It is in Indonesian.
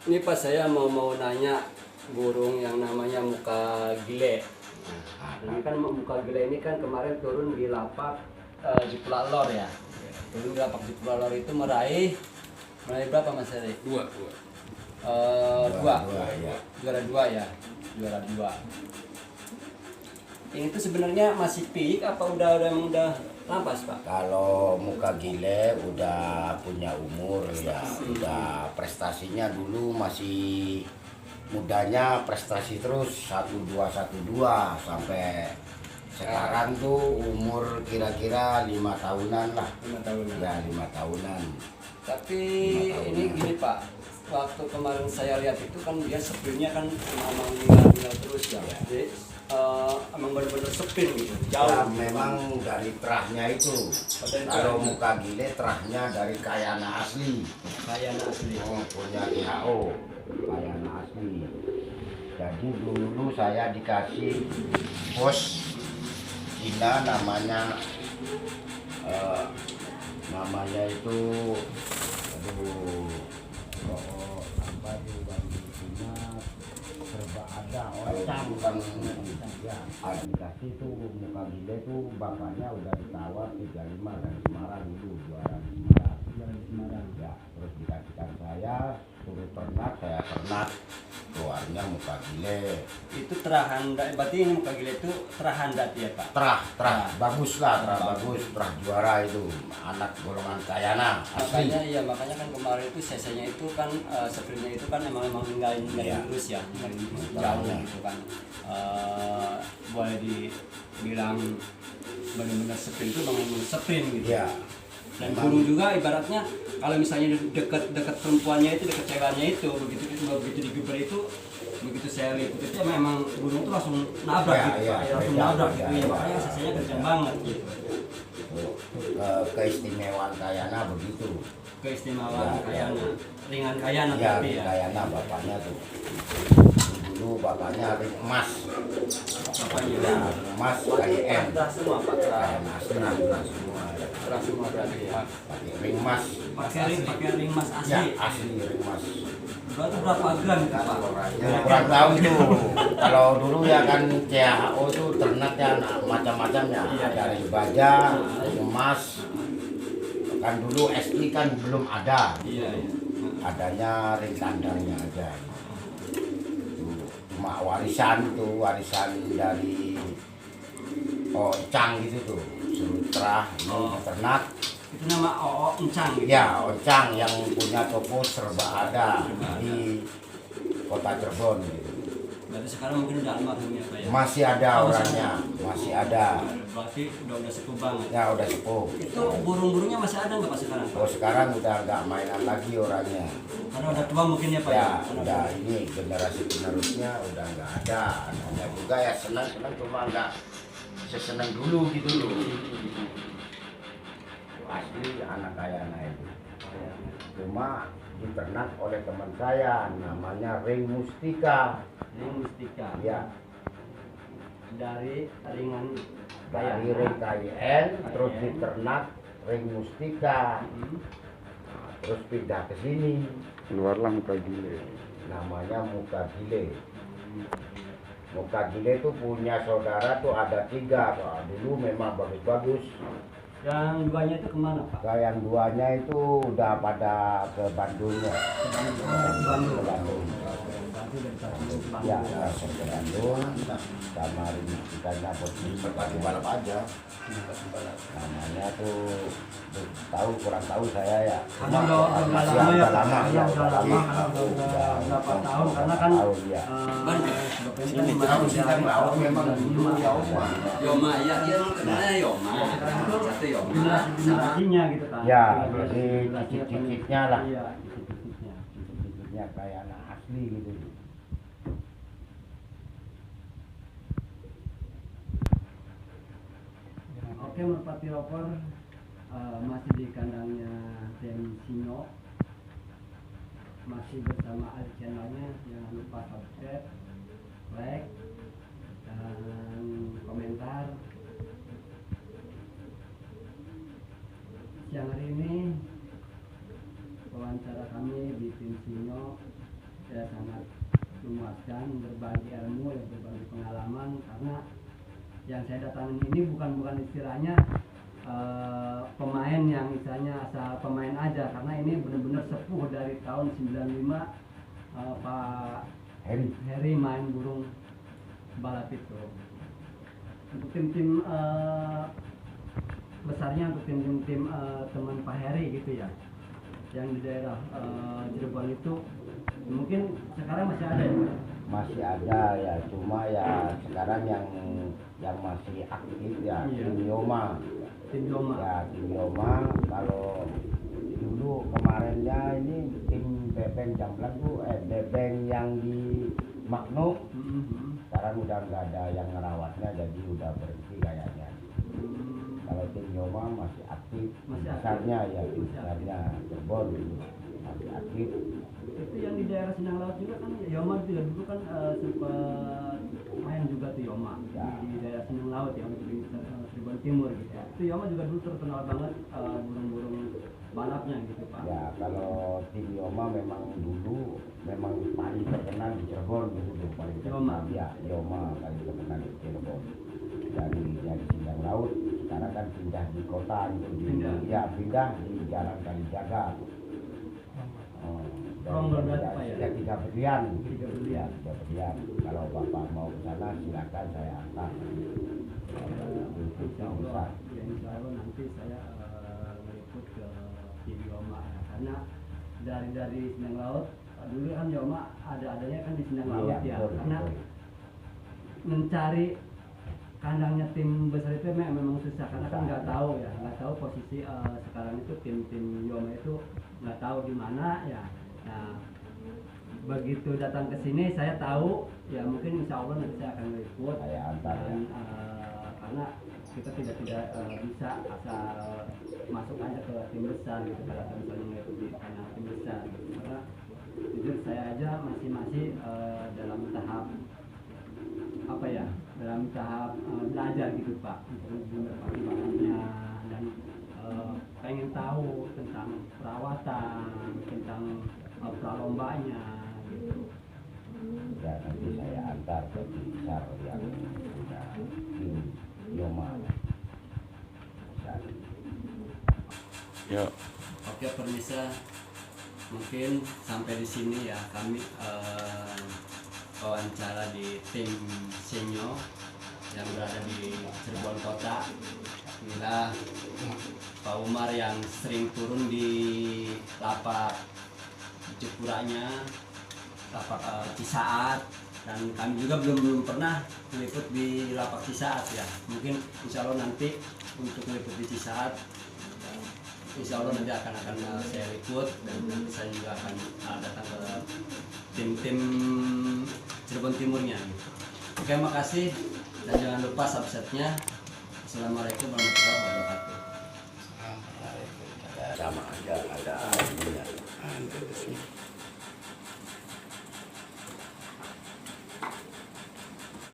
Ini pas saya mau nanya burung yang namanya muka gile. Ini kan muka gile ini kan kemarin turun di lapak di Pulau Lor ya. Turun di lapak di Pulau Lor itu meraih berapa Mas Heri? Dua. Ya. Juara dua. Ini tuh sebenarnya masih peak apa udah lampas Pak? Kalau muka gile udah punya umur ya, udah prestasinya dulu masih mudanya prestasi terus 1212 sampai sekarang tuh umur kira-kira 5 tahunan lah. 5 tahunan. Ya 5 tahunan. Tapi ini gini Pak, waktu kemarin saya lihat itu kan dia sepinnya kan memang tinggal terus ya. Jadi emang benar-benar sepin gitu, jauh. Ya, memang dari terahnya itu. Kalau muka gile terahnya dari Kayana asli. Kayana asli. Punya WHO Kayana asli. Jadi dulu saya dikasih bos Cina namanya itu apa tuh bagi Cina serba ada orang bukan ya dikasih tuh muka gile tuh bapaknya udah ditawar 35 dari Semarang dulu juara di Semarang ya, terus dikasihkan saya suruh ternak, saya ternak keluarnya muka gile. Itu terahandat, berarti ini muka gile itu terahandat ya Pak? Terah bagus lah, bagus, terah juara itu anak golongan Kayana asli. Makanya kan kemarin itu sesenya itu kan sepinnya itu kan emang ninggalin terus ya, ninggalin jauh gitu kan. Boleh dibilang benar-benar sepin itu benar-benar sepin gitu. Ya. Dan burung juga ibaratnya kalau misalnya dekat perempuannya itu, dekat ceweknya itu, begitu digeber itu, begitu saya lihat itu memang burung itu langsung nabrak gitu, langsung nabrak gitu ya, makanya sesenya kencang banget gitu. Keistimewaan Kayana begitu. Keistimewaan Kayana, ringan Kayana Ya, tapi ya. Kayana bapaknya tuh. Dulu bapaknya ring emas. Bapaknya Ya, emas KYN. keras semua Pak, Kayana asli keras semua. keras semua berarti ya. Pakai ring emas. Pakai ring mas asli. Ya, asli ring emas. Berarti berapa gram itu Pak? Ya, kurang tahu tuh. Kalau dulu ya kan WHO tuh ternaknya macam-macamnya. Ada ring baja, ring emas. Kan dulu SI kan belum ada. Iya. Adanya ring kandangnya aja. Cuma warisan dari Oncang gitu tuh. Sutra ini ternak. Itu nama Encang gitu. Ya, Oncang yang punya toko serba ada di Kota Cirebon gitu. Berarti sekarang mungkin udah almarhum ya Pak ya? Masih ada orangnya, masih ada. Berarti udah sepuh banget. Ya udah sepuh. Itu burung-burungnya masih ada nggak Pak sekarang? Oh sekarang udah nggak mainan lagi orangnya. Karena udah tua mungkin ya Pak Ya Karena udah ini generasi penerusnya udah nggak ada. Anaknya juga ya senang cuma nggak sesenang dulu gitu loh. Asli anak Kayana itu. Cuma diternak oleh teman saya namanya Ring Mustika. Ring Mustika. Ya. Dari ringan Dari Ring KYN terus diternak Ring Mustika. Terus pindah ke sini. Keluarlah muka gile. Namanya muka gile. Muka gile itu punya saudara tuh ada 3. Wah, dulu memang bagus-bagus. Yang duanya itu kemana Pak? Yang duanya itu udah pada ke Bandung ya. Ke Bandung. Ya, langsung ke Bandung. Sama Rintikanya berpati balap aja. Namanya tuh kurang tahu saya ya. Karena udah lama ya. Udah lama Udah berapa tahun karena kan ya. ini Tahu sih kan laut memang dulu ya Yoma ya dia kenalnya Yoma. Satu Yoma. Generasinya gitu kan. Ya, jadi cicit-cicitnya lah. Iya, cicit-cicitnya. Cicit-cicitnya kayak anak asli gitu. Oke, Merpati Roper masih di kandangnya Dem Sino, masih bersama Ali channelnya. Jangan lupa subscribe, like, dan komentar. Siang hari ini wawancara kami di Tim Sino ya sangat memuaskan, berbagi ilmu, ya, berbagi pengalaman, karena yang saya datangin ini bukan istilahnya pemain yang misalnya asal pemain aja, karena ini benar-benar sepuh dari tahun 95 Pak Heri main burung balap itu. Untuk tim-tim besarnya, untuk tim teman Pak Heri gitu ya, yang di daerah Cirebon itu mungkin sekarang masih ada ya? Masih ada ya, cuma ya sekarang yang masih aktif ya tim Yoma. Ya tim Yoma. Kalau dulu kemarinnya ini tim Bebeng Jamblang tuh Bebeng yang di Magno. Sekarang udah nggak ada yang ngerawatnya, jadi udah berhenti kayaknya. Kalau tim Yoma masih aktif, besarnya ya tim besarnya Cirebon masih aktif. Itu yang di daerah Sindang Laut juga kan Yoma juga dulu kan sempat main juga tuh Yoma ya. Di daerah Sindang Laut yang di Cirebon Timur gitu ya. Itu Yoma juga dulu terkenal banget burung-burung balapnya gitu Pak. Ya kalau tim Yoma memang dulu memang paling terkenal di Cirebon gitu, paling terkenal ya Yoma paling terkenal di Cirebon. Dari Sindang Laut sekarang kan pindah di kota gitu, pindah di Jalan Kalijaga. Ya 3 berian. Kalau Bapak mau ke sana silakan, saya antar. Insya Allah nanti saya meliput ke tim Yoma ya. Karena dari Sindang Laut dulu kan Yoma adanya kan di Sindang Laut ya. Karena mencari kandangnya tim besar itu memang susah, karena kan nggak tahu posisi sekarang itu tim Yoma itu nggak tahu di mana ya. Nah, begitu datang ke sini saya tahu ya, mungkin insya Allah nanti saya akan meliput dan karena kita tidak bisa asal masuk aja ke tim besar gitu, kalau misalnya meliput di kandang tim besar gitu. Karena jujur saya aja masih dalam tahap belajar gitu Pak, untuk perkembangannya, dan pengen tahu tentang perawatan, tentang pralombanya gitu. Ya nanti saya antar ke tim besar yang punya tim Yoma. Ya. Oke permisa, mungkin sampai di sini ya kami wawancara di tim Senyo yang berada di Cirebon Kota. Inilah Pak Umar yang sering turun di lapak Jepuranya, lapak Cisaat, dan kami juga belum pernah meliput di lapak Cisaat ya. Mungkin insya Allah nanti untuk meliput di Cisaat, insya Allah nanti akan saya liput, dan nanti saya juga akan datang ke tim Cirebon Timurnya gitu. Oke, makasih, dan jangan lupa subscribe-nya. Assalamualaikum warahmatullahi wabarakatuh. Sama aja ada